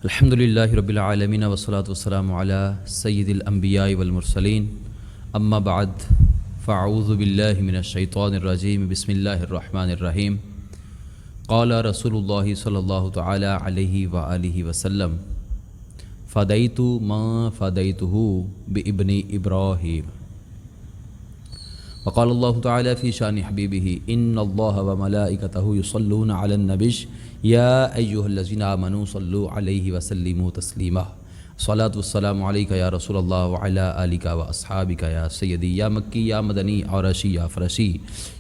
الحمدللہ رب العالمین والصلاة والسلام علی سید الانبیاء والمرسلین اما بعد فاعوذ باللہ من الشیطان الرجیم بسم اللہ الرحمن الرحیم قال رسول اللہ صلی اللہ تعالی علیہ وآلہ وسلم فدیت ما فدیتہ بابن ابراہیم وقال اللہ تعالی فی شان حبیبہ ان اللہ وملائکتہ یصلون علی النبی یا ایہا الذین آمنوا صلوا علیہ وسلموا تسلیما صلاۃ والسلام علیکہ یا رسول اللہ وعلی آلکہ واصحابکہ یا سیدی یا مکی یا مدنی عرشی یا فرشی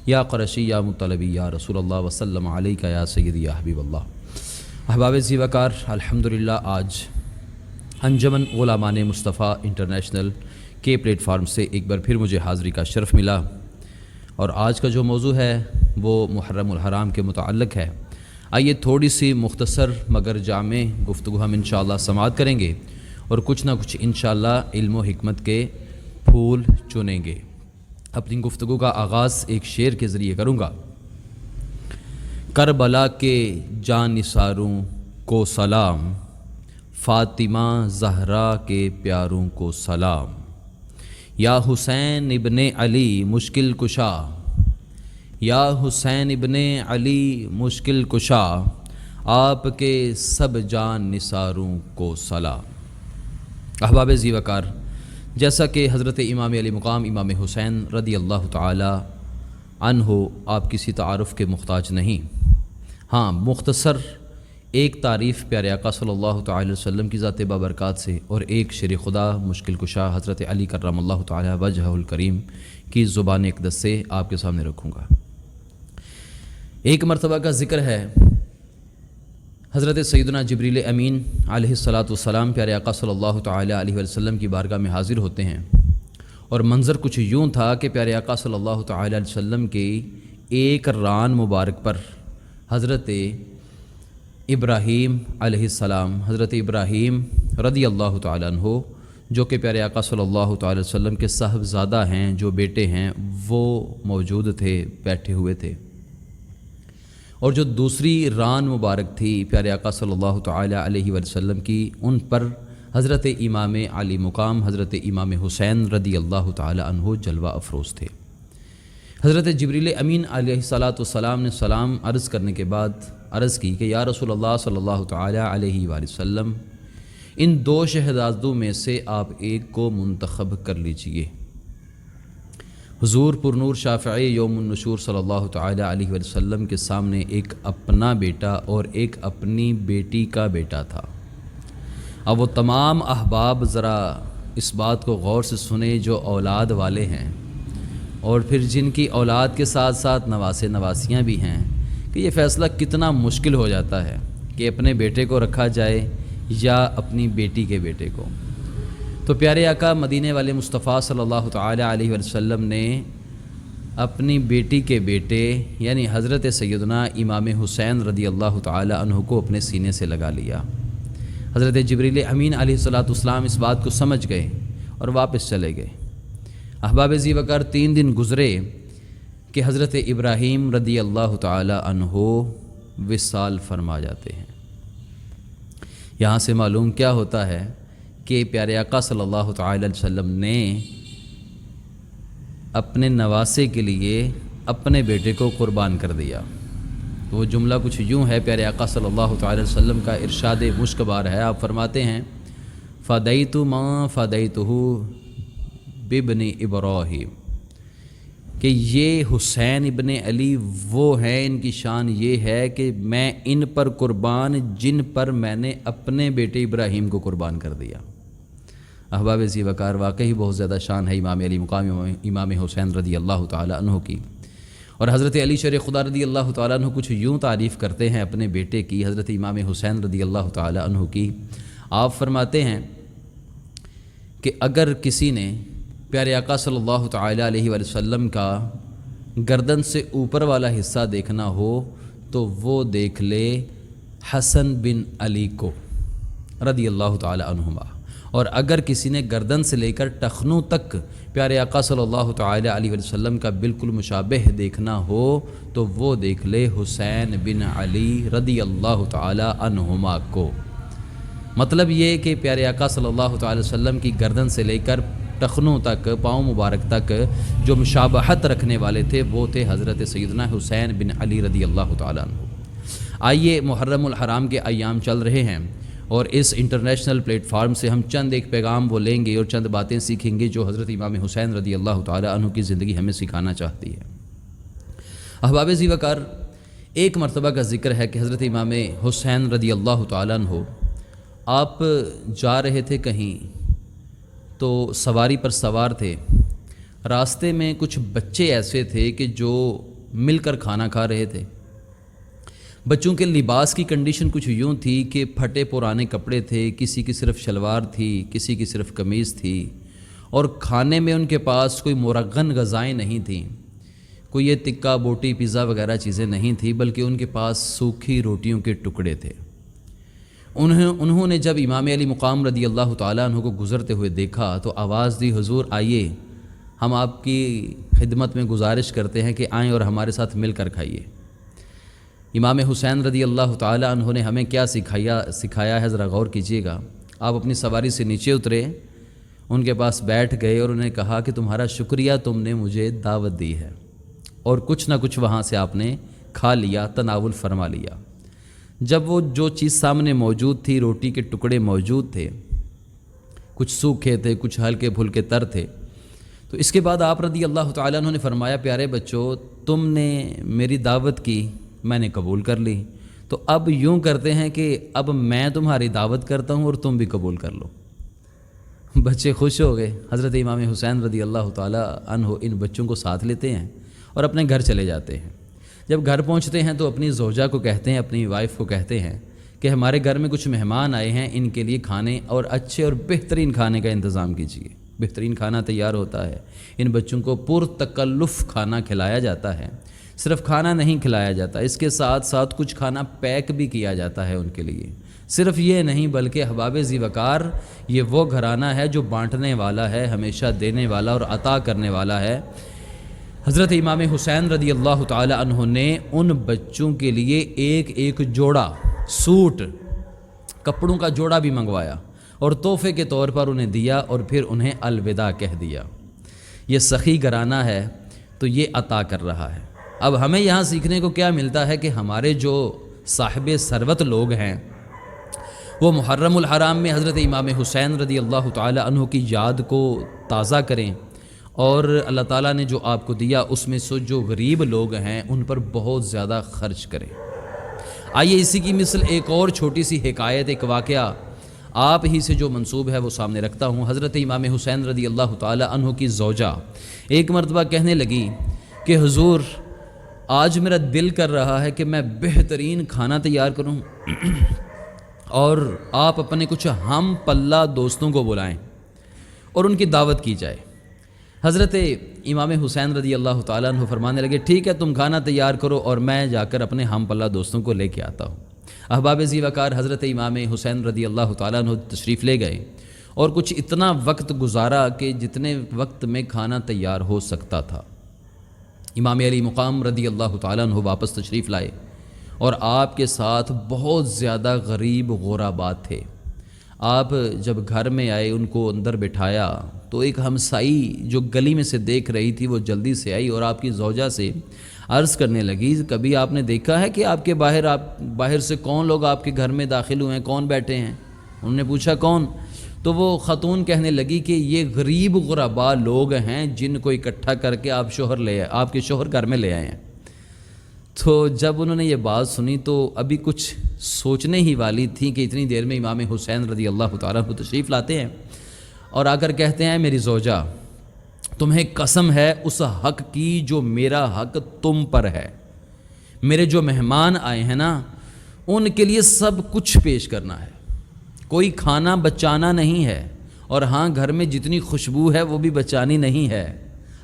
یا قرشی یا مطلبی یا رسول اللہ وسلم علیکہ یا سیدی یا حبیب اللہ۔ احباب ذی وقار، الحمدللہ آج انجمن غلامان مصطفیٰ انٹرنیشنل کے پلیٹ فارم سے ایک بار پھر مجھے حاضری کا شرف ملا، اور آج کا جو موضوع ہے وہ محرم الحرام کے متعلق ہے۔ آئیے تھوڑی سی مختصر مگر جامع گفتگو ہم انشاءاللہ سماعت کریں گے اور کچھ نہ کچھ انشاءاللہ علم و حکمت کے پھول چنیں گے۔ اپنی گفتگو کا آغاز ایک شعر کے ذریعے کروں گا۔ کربلا کے جان نثاروں کو سلام، فاطمہ زہرا کے پیاروں کو سلام، یا حسین ابن علی مشکل کشا، یا حسین ابن علی مشکل کشا، آپ کے سب جان نثاروں کو سلام۔ احباب ذی وقار، جیسا کہ حضرت امام علی مقام امام حسین رضی اللہ تعالی عنہ آپ کسی تعارف کے محتاج نہیں، ہاں مختصر ایک تعریف پیارے آقا صلی اللہ تعالی وسلم کی ذات بابرکات سے اور ایک شیر خدا مشکل کشا حضرت علی کرم اللہ تعالی وجہہ الکریم کی زبان اقدس سے آپ کے سامنے رکھوں گا۔ ایک مرتبہ کا ذکر ہے، حضرت سیدنا جبریل امین علیہ الصلاۃ والسلام پیارے آقا صلی اللہ تعالی علیہ وسلم کی بارگاہ میں حاضر ہوتے ہیں، اور منظر کچھ یوں تھا کہ پیارے آقا صلی اللہ تعالی علیہ وسلم کی ایک ران مبارک پر حضرت ابراہیم علیہ السلام، حضرت ابراہیم رضی اللہ تعالیٰ عنہ جو کہ پیارے آقا صلی اللہ تعالی وسلم کے صاحبزادہ ہیں، جو بیٹے ہیں، وہ موجود تھے، بیٹھے ہوئے تھے، اور جو دوسری ران مبارک تھی پیارے آقا صلی اللہ تعالی علیہ وسلم کی، ان پر حضرت امام علی مقام حضرت امام حسین رضی اللہ تعالی عنہ جلوہ افروز تھے۔ حضرت جبریل امین علیہ الصلاۃ والسلام نے سلام عرض کرنے کے بعد عرض کی کہ یا رسول اللہ صلی اللہ تعالی علیہ وآلہ وسلم، ان دو شہزادوں میں سے آپ ایک کو منتخب کر لیجئے۔ حضور پرنور شافعی یوم النشور صلی اللہ تعالی علیہ وآلہ وسلم کے سامنے ایک اپنا بیٹا اور ایک اپنی بیٹی کا بیٹا تھا۔ اب وہ تمام احباب ذرا اس بات کو غور سے سنیں جو اولاد والے ہیں، اور پھر جن کی اولاد کے ساتھ ساتھ نواسے نواسیاں بھی ہیں، کہ یہ فیصلہ کتنا مشکل ہو جاتا ہے کہ اپنے بیٹے کو رکھا جائے یا اپنی بیٹی کے بیٹے کو۔ تو پیارے آقا مدینے والے مصطفیٰ صلی اللہ تعالی علیہ وسلم نے اپنی بیٹی کے بیٹے یعنی حضرت سیدنا امام حسین رضی اللہ تعالی عنہ کو اپنے سینے سے لگا لیا۔ حضرت جبریل امین علیہ الصلاۃ والسلام اس بات کو سمجھ گئے اور واپس چلے گئے۔ احباب ذی وقار، 3 دن گزرے کہ حضرت ابراہیم رضی اللہ تعالی عنہ وصال فرما جاتے ہیں۔ یہاں سے معلوم کیا ہوتا ہے کہ پیارے آقا صلی اللہ تعالی علیہ وسلم نے اپنے نواسے کے لیے اپنے بیٹے کو قربان کر دیا۔ تو وہ جملہ کچھ یوں ہے، پیارے آقا صلی اللہ تعالی علیہ وسلم کا ارشاد مشکبار ہے، آپ فرماتے ہیں فدیت ما فدیتہ بابن ابراہیم، کہ یہ حسین ابن علی وہ ہیں، ان کی شان یہ ہے کہ میں ان پر قربان جن پر میں نے اپنے بیٹے ابراہیم کو قربان کر دیا۔ احباب ذی وقار، واقعی بہت زیادہ شان ہے امام علی مقام امام حسین رضی اللہ تعالی عنہ کی، اور حضرت علی شیر خدا رضی اللہ تعالی عنہ کچھ یوں تعریف کرتے ہیں اپنے بیٹے کی، حضرت امام حسین رضی اللہ تعالی عنہ کی۔ آپ فرماتے ہیں کہ اگر کسی نے پیارے آقا صلی اللہ تعالی علیہ وآلہ وسلم کا گردن سے اوپر والا حصہ دیکھنا ہو تو وہ دیکھ لے حسن بن علی کو رضی اللہ تعالی عنہما، اور اگر کسی نے گردن سے لے کر ٹخنوں تک پیارے آقا صلی اللہ تعالی علیہ وآلہ وسلم کا بالکل مشابہ دیکھنا ہو تو وہ دیکھ لے حسین بن علی رضی اللہ تعالی عنہما کو۔ مطلب یہ کہ پیارے آقا صلی اللہ تعالی وسلم کی گردن سے لے کر ٹخنوں تک، پاؤں مبارک تک جو مشابہت رکھنے والے تھے وہ تھے حضرت سیدنا حسین بن علی رضی اللہ تعالیٰ عنہ۔ آئیے محرم الحرام کے ایام چل رہے ہیں اور اس انٹرنیشنل پلیٹ فارم سے ہم چند ایک پیغام وہ لیں گے اور چند باتیں سیکھیں گے جو حضرت امام حسین رضی اللہ تعالیٰ عنہ کی زندگی ہمیں سکھانا چاہتی ہے۔ احباب ذی وقار، ایک مرتبہ کا ذکر ہے کہ حضرت امام حسین رضی اللہ تعالیٰ عنہ آپ جا رہے تھے کہیں تو سواری پر سوار تھے، راستے میں کچھ بچے ایسے تھے کہ جو مل کر کھانا کھا رہے تھے۔ بچوں کے لباس کی کنڈیشن کچھ یوں تھی کہ پھٹے پرانے کپڑے تھے، کسی کی صرف شلوار تھی، کسی کی صرف قمیض تھی، اور کھانے میں ان کے پاس کوئی مرغن غذائیں نہیں تھیں، کوئی یہ تکہ بوٹی پیزا وغیرہ چیزیں نہیں تھیں، بلکہ ان کے پاس سوکھی روٹیوں کے ٹکڑے تھے۔ انہوں نے جب امام علی مقام رضی اللہ تعالیٰ عنہ کو گزرتے ہوئے دیکھا تو آواز دی، حضور آئیے، ہم آپ کی خدمت میں گزارش کرتے ہیں کہ آئیں اور ہمارے ساتھ مل کر کھائیے۔ امام حسین رضی اللہ تعالیٰ عنہ نے ہمیں کیا سکھایا ہے، ذرا غور کیجیے گا۔ آپ اپنی سواری سے نیچے اترے، ان کے پاس بیٹھ گئے اور انہیں کہا کہ تمہارا شکریہ، تم نے مجھے دعوت دی ہے، اور کچھ نہ کچھ وہاں سے آپ نے کھا لیا، تناول فرما لیا۔ جب وہ جو چیز سامنے موجود تھی، روٹی کے ٹکڑے موجود تھے، کچھ سوکھے تھے، کچھ ہلکے پھلکے تر تھے، تو اس کے بعد آپ رضی اللہ تعالیٰ عنہ نے فرمایا، پیارے بچوں، تم نے میری دعوت کی، میں نے قبول کر لی، تو اب یوں کرتے ہیں کہ اب میں تمہاری دعوت کرتا ہوں اور تم بھی قبول کر لو۔ بچے خوش ہو گئے۔ حضرت امام حسین رضی اللہ تعالیٰ عنہ ان بچوں کو ساتھ لیتے ہیں اور اپنے گھر چلے جاتے ہیں۔ جب گھر پہنچتے ہیں تو اپنی زوجہ کو کہتے ہیں، اپنی وائف کو کہتے ہیں کہ ہمارے گھر میں کچھ مہمان آئے ہیں، ان کے لیے کھانے اور اچھے اور بہترین کھانے کا انتظام کیجیے۔ بہترین کھانا تیار ہوتا ہے، ان بچوں کو پرتکلف کھانا کھلایا جاتا ہے۔ صرف کھانا نہیں کھلایا جاتا، اس کے ساتھ ساتھ کچھ کھانا پیک بھی کیا جاتا ہے ان کے لیے۔ صرف یہ نہیں بلکہ احباب ذی وقار، یہ وہ گھرانہ ہے جو بانٹنے والا ہے، ہمیشہ دینے والا اور عطا کرنے والا ہے۔ حضرت امام حسین رضی اللہ تعالی عنہ نے ان بچوں کے لیے ایک جوڑا سوٹ، کپڑوں کا جوڑا بھی منگوایا اور تحفے کے طور پر انہیں دیا اور پھر انہیں الوداع کہہ دیا۔ یہ سخی گھرانہ ہے تو یہ عطا کر رہا ہے۔ اب ہمیں یہاں سیکھنے کو کیا ملتا ہے کہ ہمارے جو صاحب ثروت لوگ ہیں وہ محرم الحرام میں حضرت امام حسین رضی اللہ تعالی عنہ کی یاد کو تازہ کریں، اور اللہ تعالیٰ نے جو آپ کو دیا اس میں سے جو غریب لوگ ہیں ان پر بہت زیادہ خرچ کریں۔ آئیے اسی کی مثل ایک اور چھوٹی سی حکایت، ایک واقعہ آپ ہی سے جو منسوب ہے وہ سامنے رکھتا ہوں۔ حضرت امام حسین رضی اللہ تعالی عنہ کی زوجہ ایک مرتبہ کہنے لگی کہ حضور، آج میرا دل کر رہا ہے کہ میں بہترین کھانا تیار کروں اور آپ اپنے کچھ ہم پلہ دوستوں کو بلائیں اور ان کی دعوت کی جائے۔ حضرت امام حسین رضی اللہ تعالیٰ عنہ فرمانے لگے، ٹھیک ہے، تم کھانا تیار کرو اور میں جا کر اپنے ہم پلہ دوستوں کو لے کے آتا ہوں۔ احباب ذی وقار، حضرت امام حسین رضی اللہ تعالیٰ عنہ تشریف لے گئے اور کچھ اتنا وقت گزارا کہ جتنے وقت میں کھانا تیار ہو سکتا تھا۔ امام علی مقام رضی اللہ تعالیٰ عنہ واپس تشریف لائے اور آپ کے ساتھ بہت زیادہ غریب غربات تھے۔ آپ جب گھر میں آئے، ان کو اندر بٹھایا تو ایک ہمسائی جو گلی میں سے دیکھ رہی تھی وہ جلدی سے آئی اور آپ کی زوجہ سے عرض کرنے لگی، کبھی آپ نے دیکھا ہے کہ آپ کے باہر سے کون لوگ آپ کے گھر میں داخل ہوئے ہیں، کون بیٹھے ہیں؟ انہوں نے پوچھا کون؟ تو وہ خاتون کہنے لگی کہ یہ غریب غربا لوگ ہیں جن کو اکٹھا کر کے آپ کے شوہر گھر میں لے آئے ہیں۔ تو جب انہوں نے یہ بات سنی تو ابھی کچھ سوچنے ہی والی تھی کہ اتنی دیر میں امام حسین رضی اللہ تعالیٰ عنہ تشریف لاتے ہیں اور آ کر کہتے ہیں، میری زوجہ، تمہیں قسم ہے اس حق کی جو میرا حق تم پر ہے۔ میرے جو مہمان آئے ہیں نا، ان کے لیے سب کچھ پیش کرنا ہے، کوئی کھانا بچانا نہیں ہے، اور ہاں گھر میں جتنی خوشبو ہے وہ بھی بچانی نہیں ہے،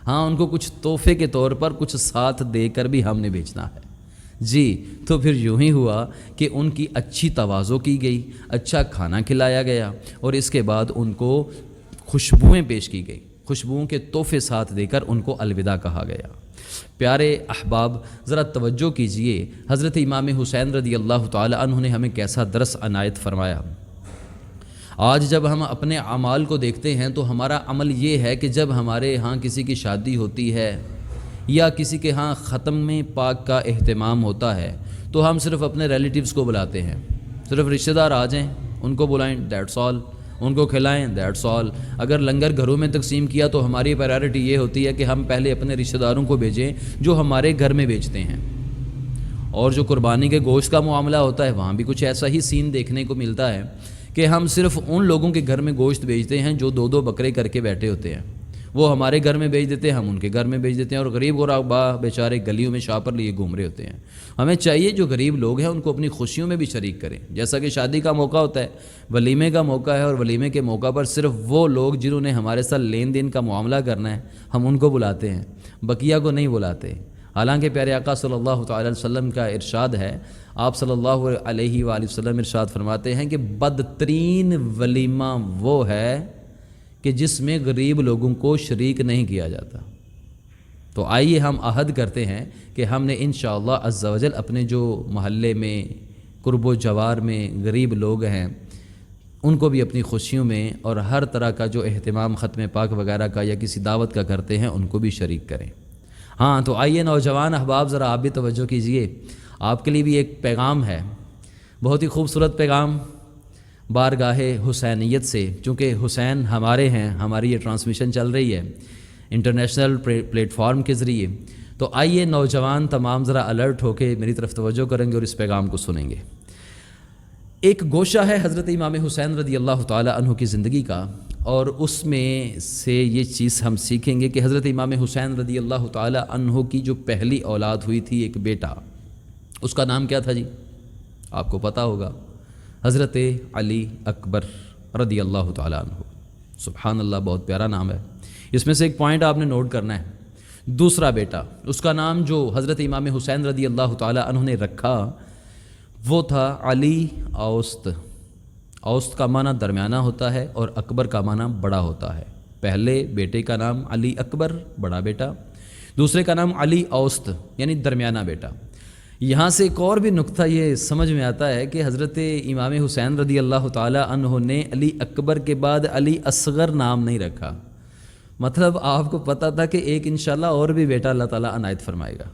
ہاں ان کو کچھ تحفے کے طور پر کچھ ساتھ دے کر بھی ہم نے بھیجنا ہے۔ جی، تو پھر یوں ہی ہوا کہ ان کی اچھی تواضع کی گئی، اچھا کھانا کھلایا گیا اور اس کے بعد ان کو خوشبوئیں پیش کی گئی، خوشبوؤں کے تحفے ساتھ دے کر ان کو الوداع کہا گیا۔ پیارے احباب، ذرا توجہ کیجئے، حضرت امام حسین رضی اللہ تعالی عنہ نے ہمیں کیسا درس عنایت فرمایا۔ آج جب ہم اپنے اعمال کو دیکھتے ہیں تو ہمارا عمل یہ ہے کہ جب ہمارے ہاں کسی کی شادی ہوتی ہے یا کسی کے ہاں ختم پاک کا اہتمام ہوتا ہے تو ہم صرف اپنے ریلیٹیوز کو بلاتے ہیں، صرف رشتہ دار آ جائیں ان کو بلائیں، دیٹس آل، ان کو کھلائیں، دیٹس آل۔ اگر لنگر گھروں میں تقسیم کیا تو ہماری پرائرٹی یہ ہوتی ہے کہ ہم پہلے اپنے رشتہ داروں کو بھیجیں جو ہمارے گھر میں بیچتے ہیں۔ اور جو قربانی کے گوشت کا معاملہ ہوتا ہے وہاں بھی کچھ ایسا ہی سین دیکھنے کو ملتا ہے کہ ہم صرف ان لوگوں کے گھر میں گوشت بیچتے ہیں جو 2 بکرے کر کے بیٹھے ہوتے ہیں، وہ ہمارے گھر میں بیچ دیتے ہیں، ہم ان کے گھر میں بیچ دیتے ہیں، اور غریب غربا بیچارے گلیوں میں شاپر لیے گھوم رہے ہوتے ہیں۔ ہمیں چاہیے جو غریب لوگ ہیں ان کو اپنی خوشیوں میں بھی شریک کریں، جیسا کہ شادی کا موقع ہوتا ہے، ولیمے کا موقع ہے، اور ولیمے کے موقع پر صرف وہ لوگ جنہوں نے ہمارے ساتھ لین دین کا معاملہ کرنا ہے ہم ان کو بلاتے ہیں، بقیہ کو نہیں بلاتے۔ حالانکہ پیارے آقا صلی اللہ تعالی علیہ وسلم کا ارشاد ہے، آپ صلی اللہ علیہ وآلہ وسلم ارشاد فرماتے ہیں کہ بدترین ولیمہ وہ ہے کہ جس میں غریب لوگوں کو شریک نہیں کیا جاتا۔ تو آئیے ہم عہد کرتے ہیں کہ ہم نے انشاءاللہ عز و جل اپنے جو محلے میں قرب و جوار میں غریب لوگ ہیں ان کو بھی اپنی خوشیوں میں اور ہر طرح کا جو اہتمام ختم پاک وغیرہ کا یا کسی دعوت کا کرتے ہیں ان کو بھی شریک کریں۔ ہاں تو آئیے نوجوان احباب ذرا آپ بھی توجہ کیجئے، آپ کے لیے بھی ایک پیغام ہے، بہت ہی خوبصورت پیغام بارگاہ حسینیت سے، چونکہ حسین ہمارے ہیں، ہماری یہ ٹرانسمیشن چل رہی ہے انٹرنیشنل پلیٹ فارم کے ذریعے، تو آئیے نوجوان تمام ذرا الرٹ ہو کے میری طرف توجہ کریں گے اور اس پیغام کو سنیں گے۔ ایک گوشہ ہے حضرت امام حسین رضی اللہ تعالی عنہ کی زندگی کا، اور اس میں سے یہ چیز ہم سیکھیں گے کہ حضرت امام حسین رضی اللہ تعالی عنہ کی جو پہلی اولاد ہوئی تھی ایک بیٹا، اس کا نام کیا تھا جی؟ آپ کو پتہ ہوگا، حضرت علی اکبر رضی اللہ تعالی عنہ۔ سبحان اللہ، بہت پیارا نام ہے۔ اس میں سے ایک پوائنٹ آپ نے نوٹ کرنا ہے، دوسرا بیٹا اس کا نام جو حضرت امام حسین رضی اللہ تعالی عنہ نے رکھا وہ تھا علی اوسط۔ اوسط کا معنی درمیانہ ہوتا ہے اور اکبر کا معنی بڑا ہوتا ہے۔ پہلے بیٹے کا نام علی اکبر بڑا بیٹا، دوسرے کا نام علی اوسط یعنی درمیانہ بیٹا۔ یہاں سے ایک اور بھی نقطہ یہ سمجھ میں آتا ہے کہ حضرت امام حسین رضی اللہ تعالی عنہ نے علی اکبر کے بعد علی اصغر نام نہیں رکھا، مطلب آپ کو پتہ تھا کہ ایک انشاءاللہ اور بھی بیٹا اللہ تعالیٰ عنایت فرمائے گا،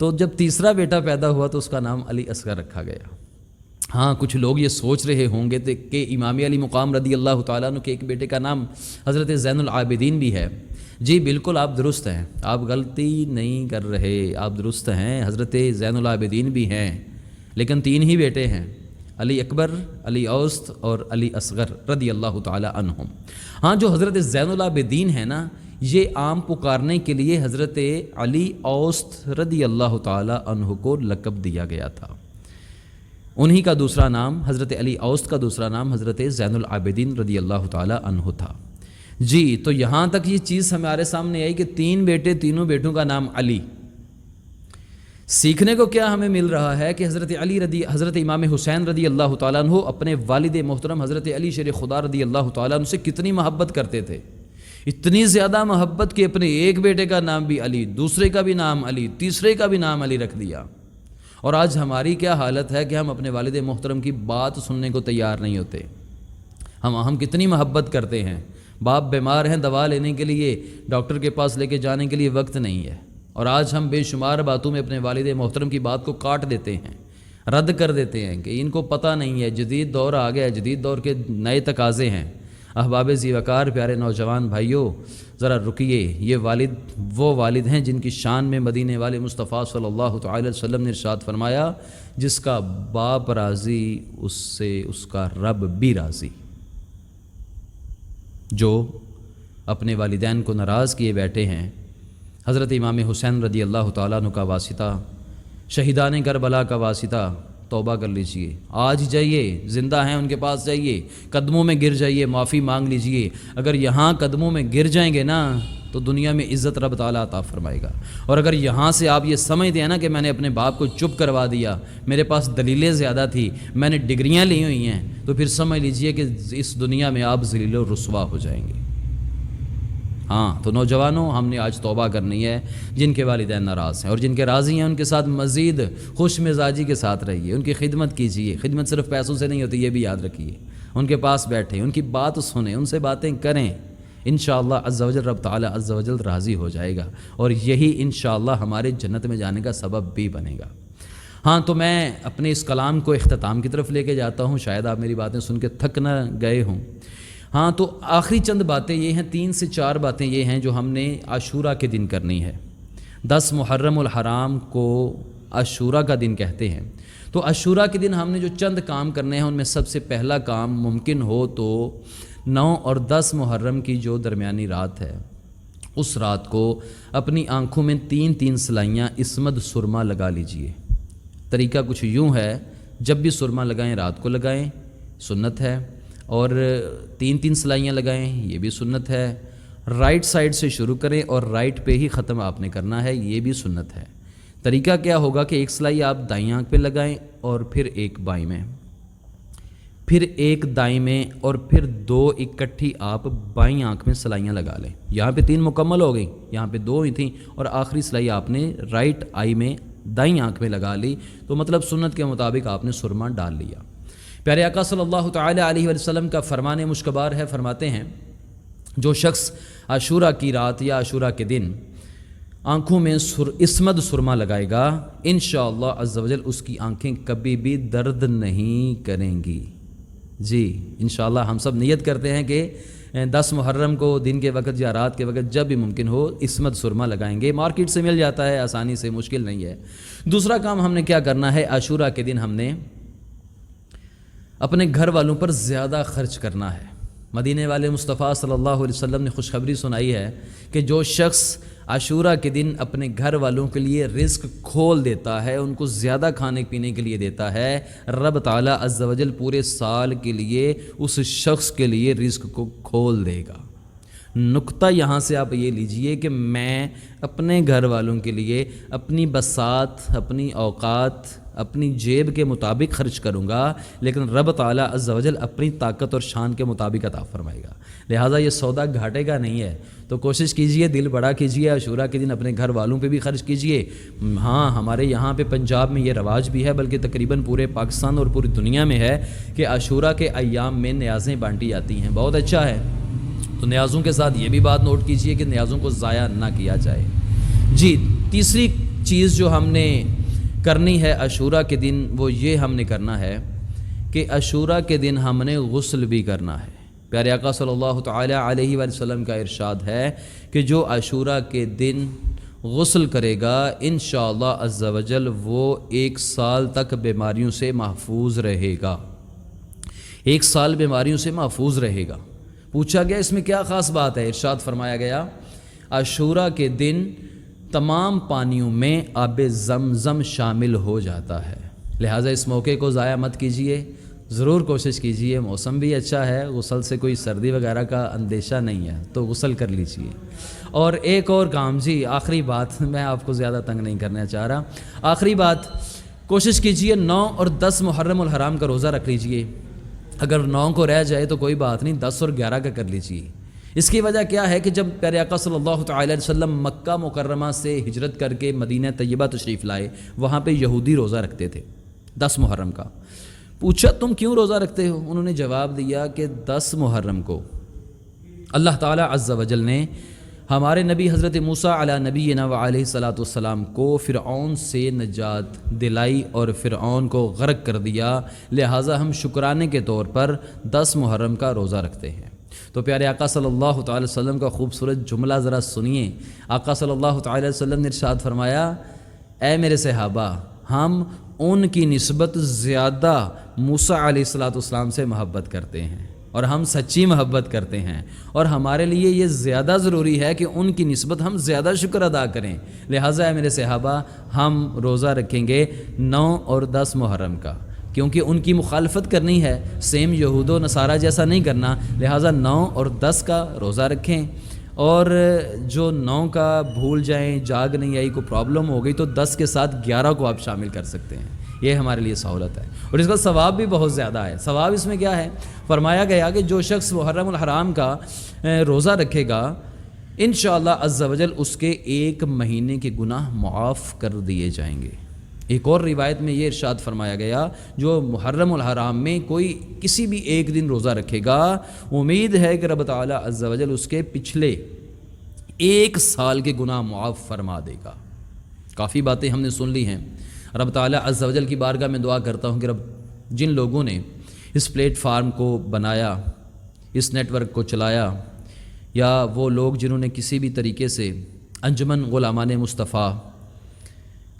تو جب تیسرا بیٹا پیدا ہوا تو اس کا نام علی اصغر رکھا گیا۔ ہاں کچھ لوگ یہ سوچ رہے ہوں گے کہ امام علی مقام رضی اللہ تعالیٰ عنہ کے ایک بیٹے کا نام حضرت زین العابدین بھی ہے۔ جی بالکل آپ درست ہیں، آپ غلطی نہیں کر رہے، آپ درست ہیں، حضرت زین العابدین بھی ہیں، لیکن 3 ہی بیٹے ہیں، علی اکبر، علی اوسط اور علی اصغر رضی اللہ تعالی عنہم۔ ہاں جو حضرت زین العابدین ہیں نا، یہ عام پکارنے کے لیے حضرت علی اوسط رضی اللہ تعالی عنہ کو لقب دیا گیا تھا۔ انہی کا دوسرا نام حضرت علی اوسط کا دوسرا نام حضرت زین العابدین رضی اللہ تعالی عنہ تھا۔ جی تو یہاں تک یہ چیز ہمارے سامنے آئی کہ 3 بیٹے، تینوں بیٹوں کا نام علی۔ سیکھنے کو کیا ہمیں مل رہا ہے کہ حضرت امام حسین رضی اللہ تعالیٰ عنہ اپنے والد محترم حضرت علی شیر خدا رضی اللہ تعالیٰ عنہ سے کتنی محبت کرتے تھے، اتنی زیادہ محبت کہ اپنے ایک بیٹے کا نام بھی علی، دوسرے کا بھی نام علی، تیسرے کا بھی نام علی رکھ دیا۔ اور آج ہماری کیا حالت ہے کہ ہم اپنے والد محترم کی بات سننے کو تیار نہیں ہوتے۔ ہم کتنی محبت کرتے ہیں، باپ بیمار ہیں، دوا لینے کے لیے ڈاکٹر کے پاس لے کے جانے کے لیے وقت نہیں ہے، اور آج ہم بے شمار باتوں میں اپنے والد محترم کی بات کو کاٹ دیتے ہیں، رد کر دیتے ہیں کہ ان کو پتہ نہیں ہے، جدید دور آ گیا ہے، جدید دور کے نئے تقاضے ہیں۔ احباب ذی وقار پیارے نوجوان بھائیوں ذرا رکیے، یہ والد وہ والد ہیں جن کی شان میں مدینے والے مصطفیٰ صلی اللہ تعالی وسلم نے ارشاد فرمایا، جس کا باپ راضی اس سے اس کا رب بھی راضی۔ جو اپنے والدین کو ناراض کیے بیٹھے ہیں، حضرت امام حسین رضی اللہ تعالیٰ عنہ کا واسطہ، شہیدان کربلا کا واسطہ، توبہ کر لیجئے، آج جائیے، زندہ ہیں ان کے پاس جائیے، قدموں میں گر جائیے، معافی مانگ لیجئے۔ اگر یہاں قدموں میں گر جائیں گے نا تو دنیا میں عزت رب تعالیٰ عطا فرمائے گا، اور اگر یہاں سے آپ یہ سمجھتے ہیں نا کہ میں نے اپنے باپ کو چپ کروا دیا، میرے پاس دلیلیں زیادہ تھی، میں نے ڈگریاں لی ہوئی ہیں، تو پھر سمجھ لیجئے کہ اس دنیا میں آپ ذلیل و رسوا ہو جائیں گے۔ ہاں تو نوجوانوں، ہم نے آج توبہ کرنی ہے، جن کے والدین ناراض ہیں اور جن کے راضی ہیں ان کے ساتھ مزید خوش مزاجی کے ساتھ رہیے، ان کی خدمت کیجیے۔ خدمت صرف پیسوں سے نہیں ہوتی، یہ بھی یاد رکھیے، ان کے پاس بیٹھیں، ان کی بات سنیں، ان سے باتیں کریں، انشاءاللہ عز و جل رب تعالی عز و جل راضی ہو جائے گا، اور یہی انشاءاللہ ہمارے جنت میں جانے کا سبب بھی بنے گا۔ ہاں تو میں اپنے اس کلام کو اختتام کی طرف لے کے جاتا ہوں، شاید آپ میری باتیں سن کے تھک نہ گئے ہوں۔ ہاں تو آخری چند باتیں یہ ہیں، 3 سے 4 باتیں یہ ہیں جو ہم نے عاشورہ کے دن کرنی ہے۔ 10 محرم الحرام کو عاشورہ کا دن کہتے ہیں، تو عاشورہ کے دن ہم نے جو چند کام کرنے ہیں ان میں سب سے پہلا کام ممکن ہو تو 9 اور 10 محرم کی جو درمیانی رات ہے اس رات کو اپنی آنکھوں میں 3 سلائیاں عصمت سرما لگا لیجئے۔ طریقہ کچھ یوں ہے، جب بھی سرما لگائیں رات کو لگائیں، سنت ہے، اور 3 سلائیاں لگائیں، یہ بھی سنت ہے۔ رائٹ سائڈ سے شروع کریں اور رائٹ پہ ہی ختم آپ نے کرنا ہے، یہ بھی سنت ہے۔ طریقہ کیا ہوگا کہ 1 سلائی آپ دائیں آنکھ پہ لگائیں اور پھر 1 بائیں میں، پھر 1 دائیں میں، اور پھر 2 اکٹھی آپ بائیں آنکھ میں سلائیاں لگا لیں۔ یہاں پہ 3 مکمل ہو گئی، یہاں پہ 2 ہی تھیں، اور آخری سلائی آپ نے رائٹ آئی میں دائیں آنکھ میں لگا لی، تو مطلب سنت کے مطابق آپ نے سرما ڈال لیا۔ پیارے آقا صلی اللہ تعالی علیہ وسلم کا فرمان مشکبار ہے، فرماتے ہیں جو شخص عاشورہ کی رات یا عاشورہ کے دن آنکھوں میں عصمت سرما لگائے گا، انشاءاللہ عز و جل اس کی آنکھیں کبھی بھی درد نہیں کریں گی۔ جی انشاءاللہ ہم سب نیت کرتے ہیں کہ 10 محرم کو دن کے وقت یا رات کے وقت جب بھی ممکن ہو عصمت سرما لگائیں گے، مارکیٹ سے مل جاتا ہے آسانی سے، مشکل نہیں ہے۔ دوسرا کام ہم نے کیا کرنا ہے، عاشورہ کے دن ہم نے اپنے گھر والوں پر زیادہ خرچ کرنا ہے۔ مدینے والے مصطفیٰ صلی اللہ علیہ وسلم نے خوشخبری سنائی ہے کہ جو شخص عاشورہ کے دن اپنے گھر والوں کے لیے رزق کھول دیتا ہے، ان کو زیادہ کھانے پینے کے لیے دیتا ہے، رب تعالی عز و جل پورے سال کے لیے اس شخص کے لیے رزق کو کھول دے گا۔ نقطہ یہاں سے آپ یہ لیجئے کہ میں اپنے گھر والوں کے لیے اپنی بساط، اپنی اوقات، اپنی جیب کے مطابق خرچ کروں گا، لیکن رب تعالی عز و جل اپنی طاقت اور شان کے مطابق عطا فرمائے گا، لہٰذا یہ سودا گھاٹے کا نہیں ہے۔ تو کوشش کیجئے، دل بڑا کیجئے، عاشورہ کے دن اپنے گھر والوں پہ بھی خرچ کیجئے۔ ہاں ہمارے یہاں پہ پنجاب میں یہ رواج بھی ہے، بلکہ تقریباً پورے پاکستان اور پوری دنیا میں ہے کہ عاشورہ کے ایام میں نیازیں بانٹی جاتی ہیں، بہت اچھا ہے۔ تو نیازوں کے ساتھ یہ بھی بات نوٹ کیجئے کہ نیازوں کو ضائع نہ کیا جائے۔ جی تیسری چیز جو ہم نے کرنی ہے عاشورہ کے دن، وہ یہ ہم نے کرنا ہے کہ عاشورہ کے دن ہم نے غسل بھی کرنا ہے۔ پیارے آقا صلی اللہ تعالی علیہ وسلم کا ارشاد ہے کہ جو عاشورہ کے دن غسل کرے گا انشاءاللہ عز و جل وہ 1 سال تک بیماریوں سے محفوظ رہے گا، 1 سال بیماریوں سے محفوظ رہے گا۔ پوچھا گیا اس میں کیا خاص بات ہے، ارشاد فرمایا گیا عاشورہ کے دن تمام پانیوں میں آب زمزم شامل ہو جاتا ہے، لہٰذا اس موقع کو ضائع مت کیجئے، ضرور کوشش کیجئے، موسم بھی اچھا ہے، غسل سے کوئی سردی وغیرہ کا اندیشہ نہیں ہے تو غسل کر لیجئے۔ اور ایک اور کام، جی آخری بات، میں آپ کو زیادہ تنگ نہیں کرنا چاہ رہا، آخری بات، کوشش کیجئے 9 اور 10 محرم الحرام کا روزہ رکھ لیجئے، اگر 9 کو رہ جائے تو کوئی بات نہیں، 10 اور 11 کا کر لیجئے۔ اس کی وجہ کیا ہے کہ جب پیارے آقا صلی اللہ تعالی علیہ وسلم مکہ مکرمہ سے ہجرت کر کے مدینہ طیبہ تشریف لائے، وہاں پہ یہودی روزہ رکھتے تھے 10 محرم کا۔ پوچھا تم کیوں روزہ رکھتے ہو؟ انہوں نے جواب دیا کہ 10 محرم کو اللہ تعالی عز و جل نے ہمارے نبی حضرت موسیٰ علی نبینا و علیہ الصلاۃ والسلام کو فرعون سے نجات دلائی اور فرعون کو غرق کر دیا، لہٰذا ہم شکرانے کے طور پر 10 محرم کا روزہ رکھتے ہیں۔ تو پیارے آقا صلی اللہ تعالی وسلم کا خوبصورت جملہ ذرا سنیے۔ آقا صلی اللہ تعالی وسلم نے ارشاد فرمایا، اے میرے صحابہ، ہم ان کی نسبت زیادہ موسیٰ علیہ الصلاۃ والسلام سے محبت کرتے ہیں، اور ہم سچی محبت کرتے ہیں، اور ہمارے لیے یہ زیادہ ضروری ہے کہ ان کی نسبت ہم زیادہ شکر ادا کریں، لہٰذا اے میرے صحابہ ہم روزہ رکھیں گے 9 اور 10 محرم کا، کیونکہ ان کی مخالفت کرنی ہے، سیم یہود و نصارہ جیسا نہیں کرنا، لہٰذا 9 اور 10 کا روزہ رکھیں، اور جو 9 کا بھول جائیں، جاگ نہیں آئی، کوئی پرابلم ہو گئی تو 10 کے ساتھ 11 کو آپ شامل کر سکتے ہیں، یہ ہمارے لیے سہولت ہے، اور اس کا ثواب بھی بہت زیادہ ہے۔ ثواب اس میں کیا ہے؟ فرمایا گیا کہ جو شخص محرم الحرام کا روزہ رکھے گا انشاءاللہ عز و جل اس کے 1 مہینے کے گناہ معاف کر دیے جائیں گے، ایک اور روایت میں یہ ارشاد فرمایا گیا جو محرم الحرام میں کوئی کسی بھی ایک دن روزہ رکھے گا امید ہے کہ رب تعالیٰ عز و جل اس کے پچھلے 1 سال کے گناہ معاف فرما دے گا۔ کافی باتیں ہم نے سن لی ہیں۔ رب تعالیٰ عز و جل کی بارگاہ میں دعا کرتا ہوں کہ رب جن لوگوں نے اس پلیٹ فارم کو بنایا، اس نیٹ ورک کو چلایا، یا وہ لوگ جنہوں نے کسی بھی طریقے سے انجمن غلامان مصطفیٰ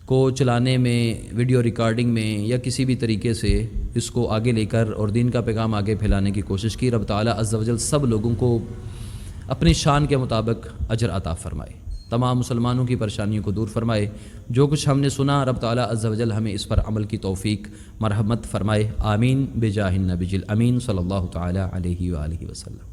کو چلانے میں، ویڈیو ریکارڈنگ میں یا کسی بھی طریقے سے اس کو آگے لے کر اور دین کا پیغام آگے پھیلانے کی کوشش کی، رب تعالیٰ عز و جل سب لوگوں کو اپنی شان کے مطابق اجر عطا فرمائے، تمام مسلمانوں کی پریشانیوں کو دور فرمائے۔ جو کچھ ہم نے سنا رب تعالیٰ عز و جل ہمیں اس پر عمل کی توفیق مرحمت فرمائے، آمین بجاہ النبی الامین صلی اللہ تعالیٰ علیہ وآلہ وسلم۔